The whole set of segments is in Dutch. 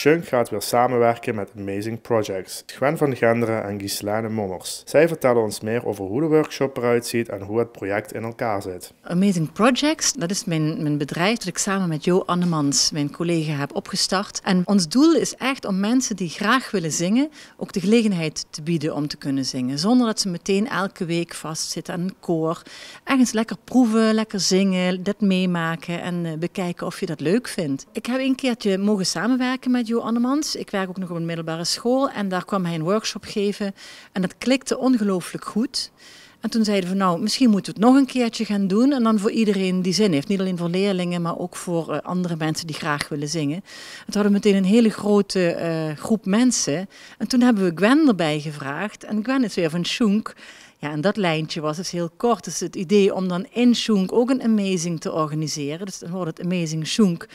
Shunk gaat weer samenwerken met Amazing Projects, Gwen van Genderen en Ghislaine Mommers. Zij vertellen ons meer over hoe de workshop eruit ziet en hoe het project in elkaar zit. Amazing Projects, dat is mijn bedrijf dat ik samen met Jo Annemans, mijn collega, heb opgestart. En ons doel is echt om mensen die graag willen zingen, ook de gelegenheid te bieden om te kunnen zingen. Zonder dat ze meteen elke week vastzitten aan een koor. Ergens lekker proeven, lekker zingen, dat meemaken en bekijken of je dat leuk vindt. Ik heb een keertje mogen samenwerken met Jo Annemans. Ik werk ook nog op een middelbare school en daar kwam hij een workshop geven. En dat klikte ongelooflijk goed. En toen zeiden we, nou, misschien moeten we het nog een keertje gaan doen. En dan voor iedereen die zin heeft. Niet alleen voor leerlingen, maar ook voor andere mensen die graag willen zingen. En toen hadden we meteen een hele grote groep mensen. En toen hebben we Gwen erbij gevraagd. En Gwen is weer van Shunk. Ja, en dat lijntje was dus heel kort. Dus het idee om dan in Shunk ook een Amazing te organiseren. Dus dan wordt het Amazing Shunk.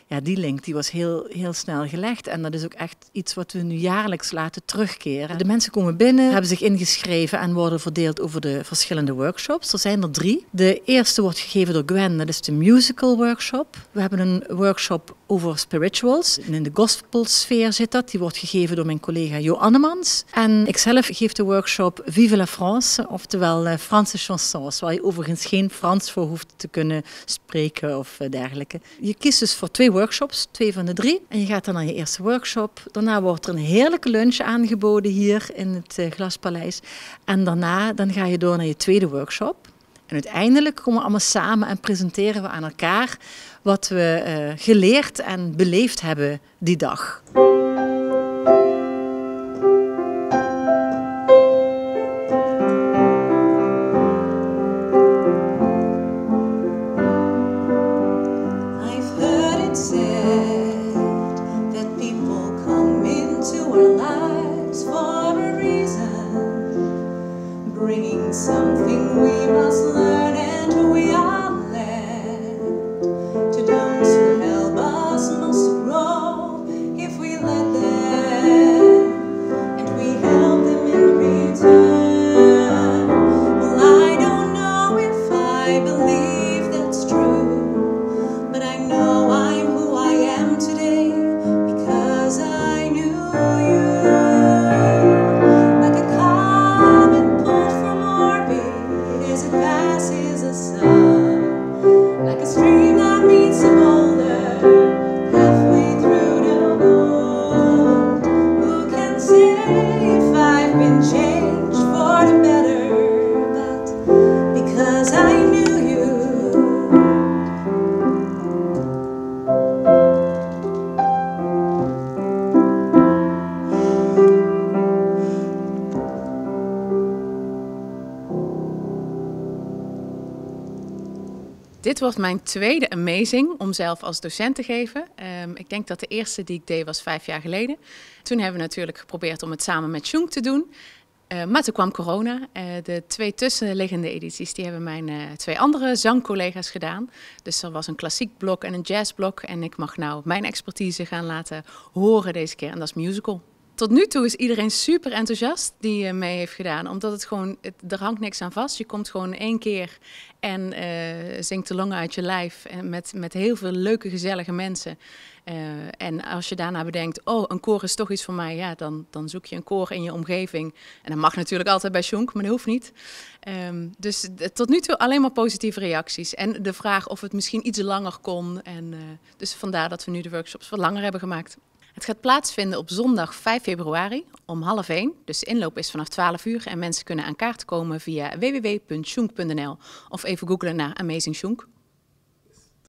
Ja, die link die was heel snel gelegd en dat is ook echt iets wat we nu jaarlijks laten terugkeren. De mensen komen binnen, hebben zich ingeschreven en worden verdeeld over de verschillende workshops. Er zijn er 3. De eerste wordt gegeven door Gwen, dat is de musical workshop. We hebben een workshop over spirituals. In de gospelsfeer zit dat. Die wordt gegeven door mijn collega Jo Annemans. En ikzelf geef de workshop Vive la France, oftewel Franse chansons, waar je overigens geen Frans voor hoeft te kunnen spreken of dergelijke. Je kiest dus voor 2 workshops, 2 van de 3. En je gaat dan naar je eerste workshop. Daarna wordt er een heerlijke lunch aangeboden hier in het Glaspaleis. En daarna dan ga je door naar je tweede workshop. En uiteindelijk komen we allemaal samen en presenteren we aan elkaar wat we geleerd en beleefd hebben die dag. Something we must learn and we are led to those who help us most to grow if we let them and we help them in return. Well, I don't know if I believe that's true, but I know I'm who I am today because I knew you. Dit wordt mijn tweede Amazing om zelf als docent te geven. Ik denk dat de eerste die ik deed was 5 jaar geleden. Toen hebben we natuurlijk geprobeerd om het samen met Shunk te doen. Maar toen kwam corona. De 2 tussenliggende edities die hebben mijn 2 andere zangcollega's gedaan. Dus er was een klassiek blok en een jazzblok. En ik mag nou mijn expertise gaan laten horen deze keer. En dat is musical. Tot nu toe is iedereen super enthousiast die mee heeft gedaan. Omdat het gewoon, er hangt niks aan vast. Je komt gewoon 1 keer en zingt de longen uit je lijf. En met heel veel leuke, gezellige mensen. En als je daarna bedenkt, oh, een koor is toch iets voor mij. Ja, dan zoek je een koor in je omgeving. En dat mag natuurlijk altijd bij Shunk, maar dat hoeft niet. Dus tot nu toe alleen maar positieve reacties. En de vraag of het misschien iets langer kon. En dus vandaar dat we nu de workshops wat langer hebben gemaakt. Het gaat plaatsvinden op zondag 5 februari om 12:30. Dus de inloop is vanaf 12 uur en mensen kunnen aan kaart komen via www.shunk.nl of even googlen naar Amazing Shunk.